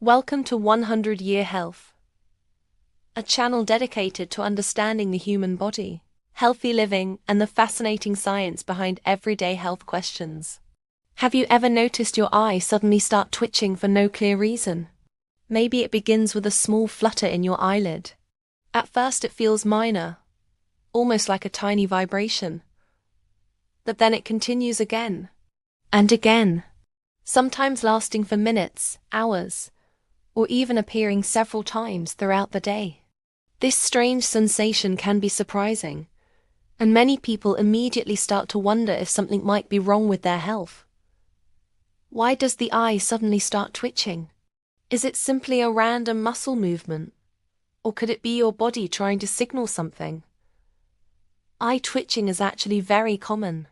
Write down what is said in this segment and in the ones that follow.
Welcome to 100-Year Health, a channel dedicated to understanding the human body, healthy living, and the fascinating science behind everyday health questions. Have you ever noticed your eye suddenly start twitching for no clear reason? Maybe it begins with a small flutter in your eyelid. At first it feels minor, almost like a tiny vibration. But then it continues again and again, sometimes lasting for minutes, hours, or even appearing several times throughout the day. This strange sensation can be surprising, and many people immediately start to wonder if something might be wrong with their health. Why does the eye suddenly start twitching? Is it simply a random muscle movement? Or could it be your body trying to signal something? Eye twitching is actually very common.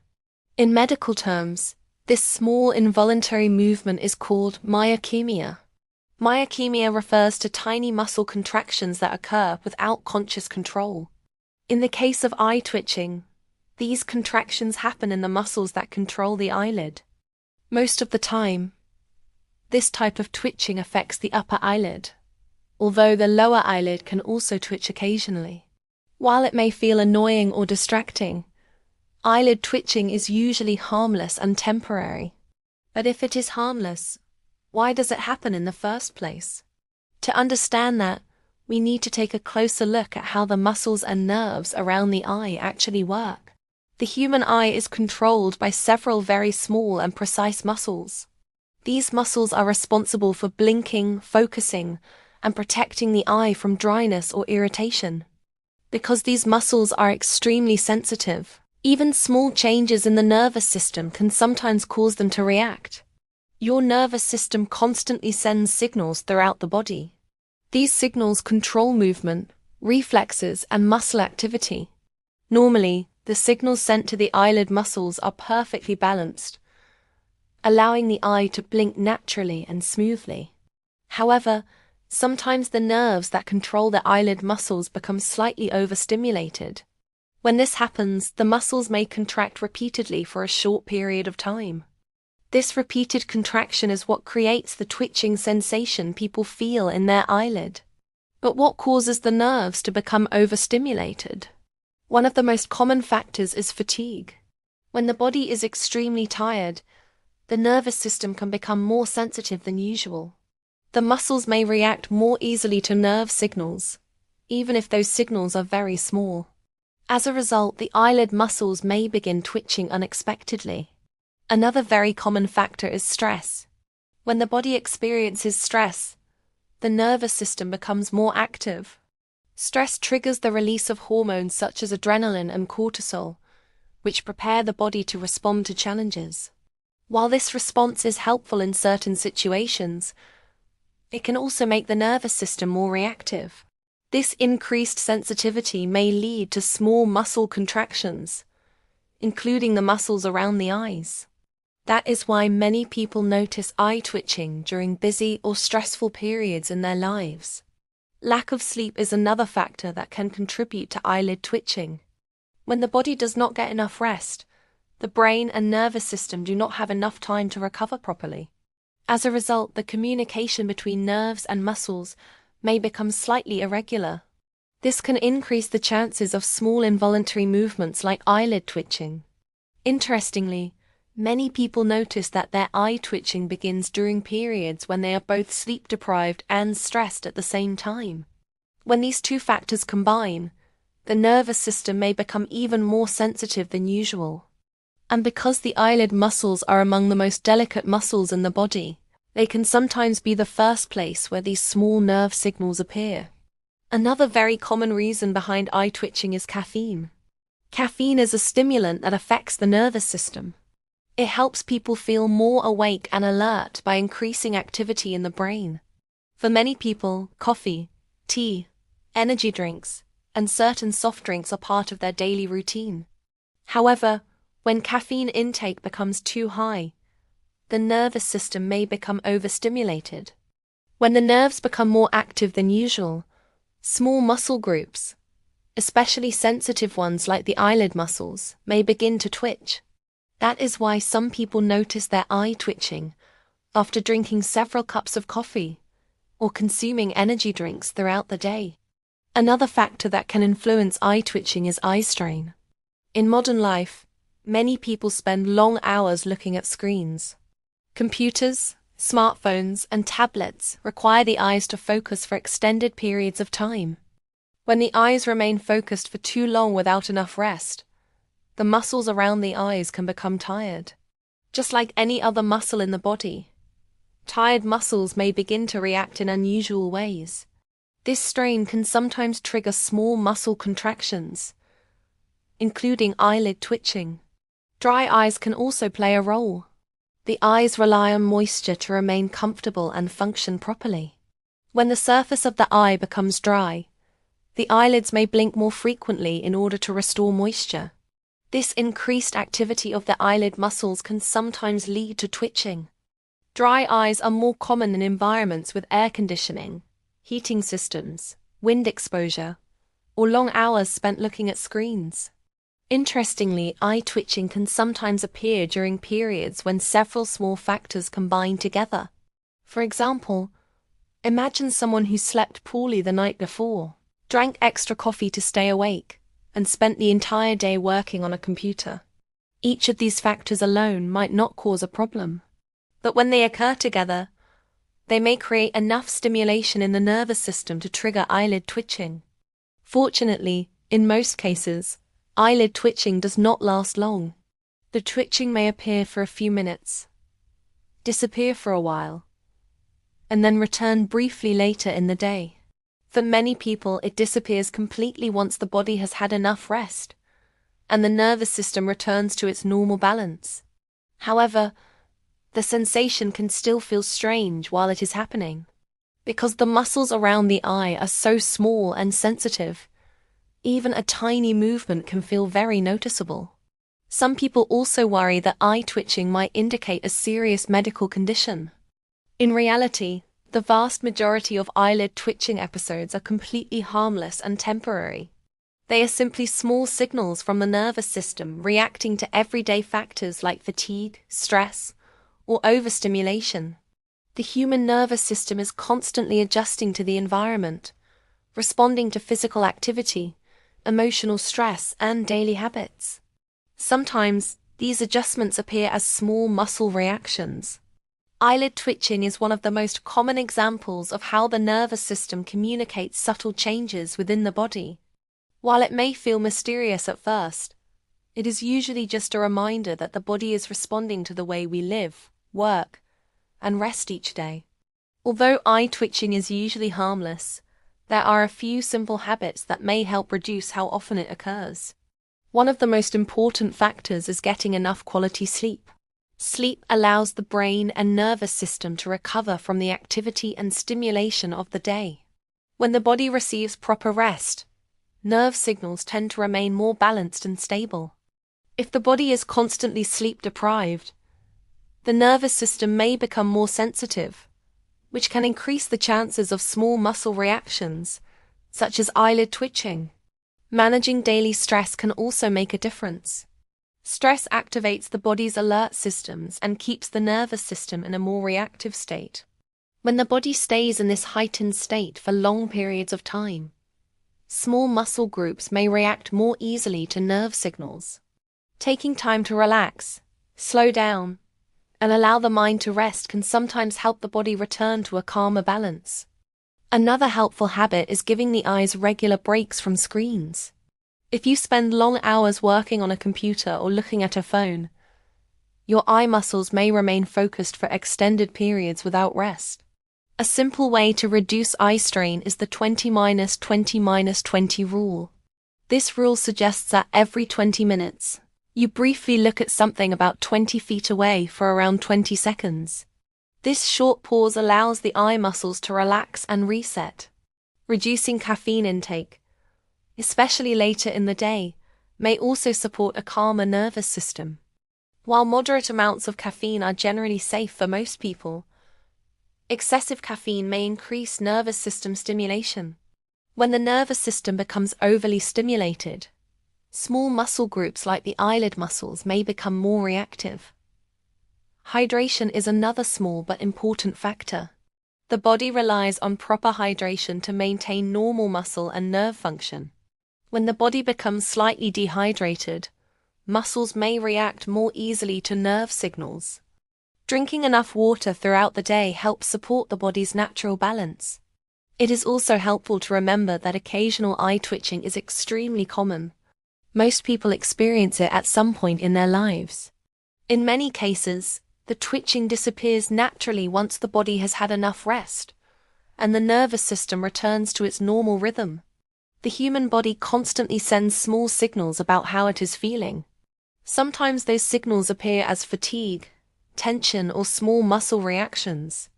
In medical terms, this small involuntary movement is called myokymia. Myokymia refers to tiny muscle contractions that occur without conscious control. In the case of eye twitching, these contractions happen in the muscles that control the eyelid. Most of the time, this type of twitching affects the upper eyelid, although the lower eyelid can also twitch occasionally. While it may feel annoying or distracting, eyelid twitching is usually harmless and temporary. But if it is harmless, why does it happen in the first place? To understand that, we need to take a closer look at how the muscles and nerves around the eye actually work. The human eye is controlled by several very small and precise muscles. These muscles are responsible for blinking, focusing, and protecting the eye from dryness or irritation. Because these muscles are extremely sensitive, even small changes in the nervous system can sometimes cause them to react. Your nervous system constantly sends signals throughout the body. These signals control movement, reflexes, and muscle activity. Normally, the signals sent to the eyelid muscles are perfectly balanced, allowing the eye to blink naturally and smoothly. However, sometimes the nerves that control the eyelid muscles become slightly overstimulated. When this happens, the muscles may contract repeatedly for a short period of time. This repeated contraction is what creates the twitching sensation people feel in their eyelid. But what causes the nerves to become overstimulated? One of the most common factors is fatigue. When the body is extremely tired, the nervous system can become more sensitive than usual. The muscles may react more easily to nerve signals, even if those signals are very small. As a result, the eyelid muscles may begin twitching unexpectedly. Another very common factor is stress. When the body experiences stress, the nervous system becomes more active. Stress triggers the release of hormones such as adrenaline and cortisol, which prepare the body to respond to challenges. While this response is helpful in certain situations, it can also make the nervous system more reactive. This increased sensitivity may lead to small muscle contractions, including the muscles around the eyes. That is why many people notice eye twitching during busy or stressful periods in their lives. Lack of sleep is another factor that can contribute to eyelid twitching. When the body does not get enough rest, the brain and nervous system do not have enough time to recover properly. As a result, the communication between nerves and muscles may become slightly irregular. This can increase the chances of small involuntary movements like eyelid twitching. Interestingly, many people notice that their eye twitching begins during periods when they are both sleep-deprived and stressed at the same time. When these two factors combine, the nervous system may become even more sensitive than usual. And because the eyelid muscles are among the most delicate muscles in the body, they can sometimes be the first place where these small nerve signals appear. Another very common reason behind eye twitching is caffeine. Caffeine is a stimulant that affects the nervous system. It helps people feel more awake and alert by increasing activity in the brain. For many people, coffee, tea, energy drinks, and certain soft drinks are part of their daily routine. However, when caffeine intake becomes too high, the nervous system may become overstimulated. When the nerves become more active than usual, small muscle groups, especially sensitive ones like the eyelid muscles, may begin to twitch. That is why some people notice their eye twitching after drinking several cups of coffee, or consuming energy drinks throughout the day. Another factor that can influence eye twitching is eye strain. In modern life, many people spend long hours looking at screens. Computers, smartphones, and tablets require the eyes to focus for extended periods of time. When the eyes remain focused for too long without enough rest, the muscles around the eyes can become tired. Just like any other muscle in the body, tired muscles may begin to react in unusual ways. This strain can sometimes trigger small muscle contractions, including eyelid twitching. Dry eyes can also play a role. The eyes rely on moisture to remain comfortable and function properly. When the surface of the eye becomes dry, the eyelids may blink more frequently in order to restore moisture. This increased activity of the eyelid muscles can sometimes lead to twitching. Dry eyes are more common in environments with air conditioning, heating systems, wind exposure, or long hours spent looking at screens. Interestingly, eye twitching can sometimes appear during periods when several small factors combine together. For example, imagine someone who slept poorly the night before, drank extra coffee to stay awake, and spent the entire day working on a computer. Each of these factors alone might not cause a problem, but when they occur together, they may create enough stimulation in the nervous system to trigger eyelid twitching. Fortunately, in most cases, eyelid twitching does not last long. The twitching may appear for a few minutes, disappear for a while, and then return briefly later in the day. For many people, it disappears completely once the body has had enough rest, and the nervous system returns to its normal balance. However, the sensation can still feel strange while it is happening, because the muscles around the eye are so small and sensitive. Even a tiny movement can feel very noticeable. Some people also worry that eye twitching might indicate a serious medical condition. In reality, the vast majority of eyelid twitching episodes are completely harmless and temporary. They are simply small signals from the nervous system reacting to everyday factors like fatigue, stress, or overstimulation. The human nervous system is constantly adjusting to the environment, responding to physical activity, emotional stress, and daily habits. Sometimes, these adjustments appear as small muscle reactions. Eyelid twitching is one of the most common examples of how the nervous system communicates subtle changes within the body. While it may feel mysterious at first, it is usually just a reminder that the body is responding to the way we live, work, and rest each day. Although eye twitching is usually harmless, there are a few simple habits that may help reduce how often it occurs. One of the most important factors is getting enough quality sleep. Sleep allows the brain and nervous system to recover from the activity and stimulation of the day. When the body receives proper rest, nerve signals tend to remain more balanced and stable. If the body is constantly sleep deprived, the nervous system may become more sensitive, which can increase the chances of small muscle reactions, such as eyelid twitching. Managing daily stress can also make a difference. Stress activates the body's alert systems and keeps the nervous system in a more reactive state. When the body stays in this heightened state for long periods of time, small muscle groups may react more easily to nerve signals. Taking time to relax, slow down, and allow the mind to rest can sometimes help the body return to a calmer balance. Another helpful habit is giving the eyes regular breaks from screens. If you spend long hours working on a computer or looking at a phone, your eye muscles may remain focused for extended periods without rest. A simple way to reduce eye strain is the 20-20-20 rule. This rule suggests that every 20 minutes, you briefly look at something about 20 feet away for around 20 seconds. This short pause allows the eye muscles to relax and reset. Reducing caffeine intake, especially later in the day, may also support a calmer nervous system. While moderate amounts of caffeine are generally safe for most people, excessive caffeine may increase nervous system stimulation. When the nervous system becomes overly stimulated, small muscle groups like the eyelid muscles may become more reactive. Hydration is another small but important factor. The body relies on proper hydration to maintain normal muscle and nerve function. When the body becomes slightly dehydrated, muscles may react more easily to nerve signals. Drinking enough water throughout the day helps support the body's natural balance. It is also helpful to remember that occasional eye twitching is extremely common. Most people experience it at some point in their lives. In many cases, the twitching disappears naturally once the body has had enough rest, and the nervous system returns to its normal rhythm. The human body constantly sends small signals about how it is feeling. Sometimes those signals appear as fatigue, tension, or small muscle reactions.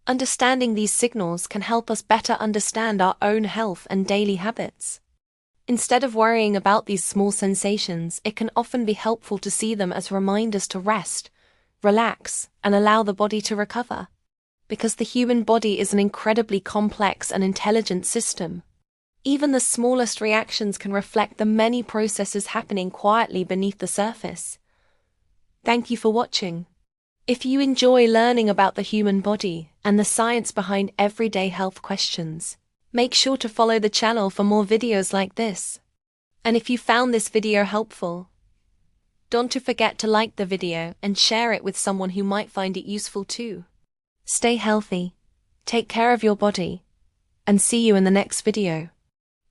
Understanding these signals can help us better understand our own health and daily habits. Instead of worrying about these small sensations, it can often be helpful to see them as reminders to rest, relax, and allow the body to recover. Because the human body is an incredibly complex and intelligent system, even the smallest reactions can reflect the many processes happening quietly beneath the surface. Thank you for watching. If you enjoy learning about the human body and the science behind everyday health questions, make sure to follow the channel for more videos like this. And if you found this video helpful, don't forget to like the video and share it with someone who might find it useful too. Stay healthy, take care of your body, and see you in the next video.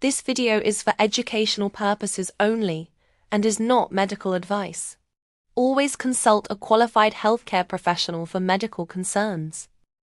This video is for educational purposes only and is not medical advice. Always consult a qualified healthcare professional for medical concerns.